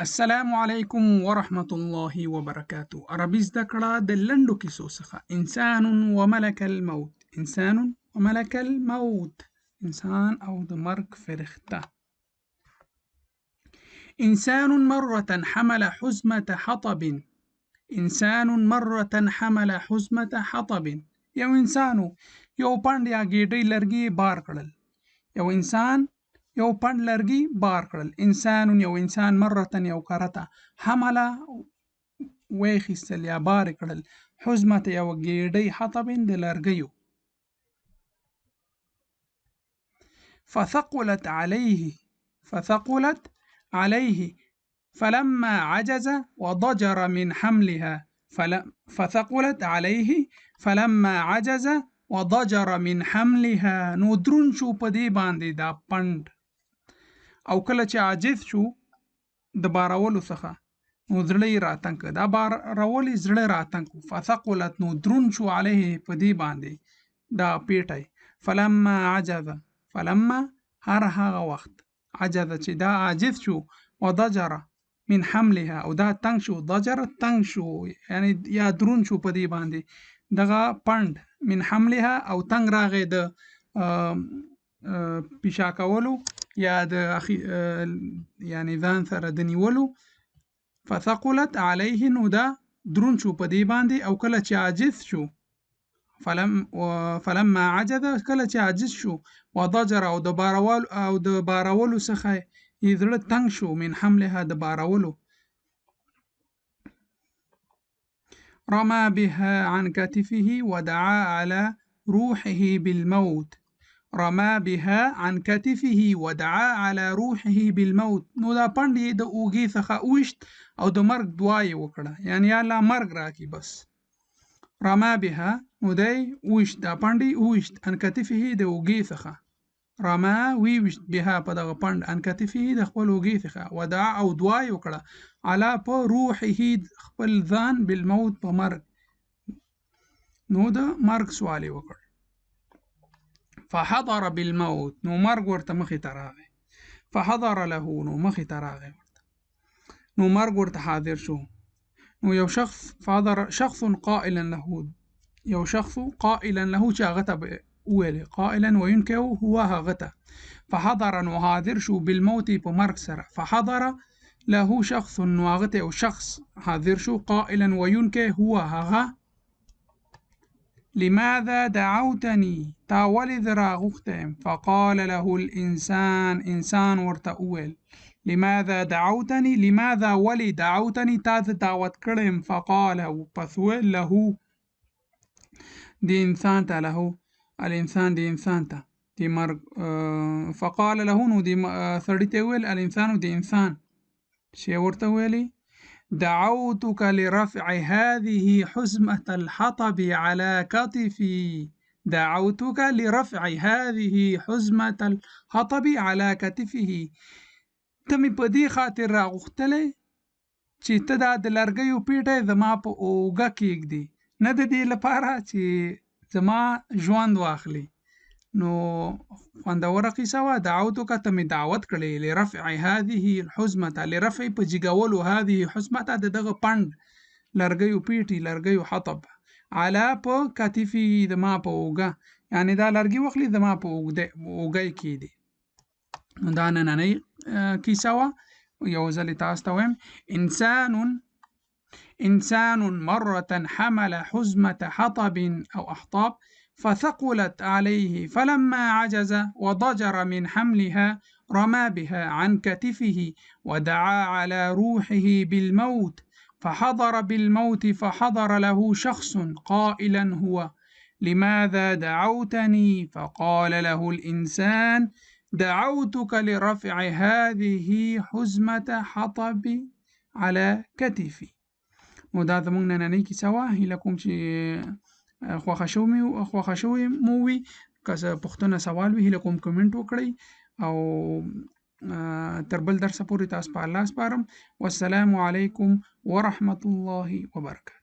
السلام علیکم ورحمة الله وبرکاته. عربي زده کړه د لنډو کیسو څخه. انسان وملك الموت. انسان وملك الموت. انسان او د مرګ فرښته. انسان مرة حمل حزمة حطب. انسان مرة حمل حزمة حطب. یو انسانو یو پند یا ګیډۍ لرګي بار کړل. یو انسان یو پند لرګي بار کړل. انسان یو انسان مرتن یو کرته حمله ویخیستل یا بار کړل حزمت یو ګیډۍ حطب د لرګیو فثقلت عليه فلما عجز وضجر من حملها فثقلت عليه فلما عجز وضجر من حملها نو درون شو په دې باندې دا پند او کله چې عاجز شو د بارولو څخه نو زړه یې راتنګ دا بارول زړه راتنګ فثقلت نو درون شو عليه په دې باندې دا پیټی فلما هر هغه وخت عجز چې دا عاجز شو وضجر من حملها او دا تنگ شو ضجر تنگ شو یعنی یا درون شو په دې باندې دغه پند من حملها او تنگ راغی د پیشا کولو یا د یعنی ځان سره د نیولو فثقلت عليه نو دا درون شو په دې باندې او کله چې عاجز شو فلما عجز کله چې عاجز شو وضجر او د بارولو څخه یې زړه تنګ شو من حملها د بارولو رمى بها عن كتفه ودعا على روحه بالموت رمى بها عن كتفه ودعا على روحه بالموت نو دا پند د اوږې څخه وشت او د مرګ دعا یې وکړه یعنی الله مرګ راکړي بس رمى بها نو دی وشت دا پند وشت عن كتفه د اوږې څخه رمى وشت بها په دغه پند عن كتفه د خپل اوږې څخه ودعا او دعا یې وکړه على په روحه خپل ځان بالموت په مرګ نو د مرګ سوال یې وکړ فحضر بالموت نو مرګ ورته مخې ته راغی فحضر له نو مخې ته راغی ورته نو مرګ ورته حاضر شو نو یو شخص شخص قائلا له یو شخص قائلا له چې هغه ته وویل قائلا وينکه هو هغه ته فحضر نو حاضر شو بالموت په مرګ سره فحضر له شخص نو هغه ته یو شخص حاضر شو قائلا وينکه هو هغه لماذا دعوتني تا ولذ راغختم فقال له الإنسان إنسان ورتأول لماذا دعوتني لماذا ولي دعوتني تا دعوت کړم فقال پسول له دي انسان ته له الانسان دي انسان ته دي مرګ فقال له نو دي سړی ته ویل الانسان دي انسان شی ورته ویلی دعوتك لرفع هذه حزمة الحطب على كتفي دعوتك لرفع هذه حزمة الحطب على كتفه تمي په دې خاطر راغختلې چې ته دا د لرګیو پیټه زما په اوږه کېږدي نه د دې لپاره چې زما ژوند واخلي نو خوندوره قصه وه دعوتک ته مې دعوت کړی لرفع هذه الحزمه لرفع په جګولو هذه حزمه د دغه پند لرګیو پیټي لرګیو حطب علا په کتفي زما په اوږه یعنی دا لرګي واخلي زما په اوږه کېږدي دا نننۍ کیسه وه یو ځل تاسو ته وایم إنسان مرة حمل حزمة حطب أو أحطاب فثقلت عليه فلما عجز وضجر من حملها رمى بها عن كتفه ودعا على روحه بالموت فحضر بالموت فحضر له شخص قائلا هو لماذا دعوتني فقال له الإنسان دعوتك لرفع هذه حزمة حطب على كتفي نو دا زمونږ نننۍ کیسه وه هیله کوم چې خوښه شوې مو وي که څه پوښتنه سوال وي هیله کوم کمنټ وکړئ او تر بل درسه پورې تاسو په الله سپارم والسلام علیکم ورحمة الله وبرکاته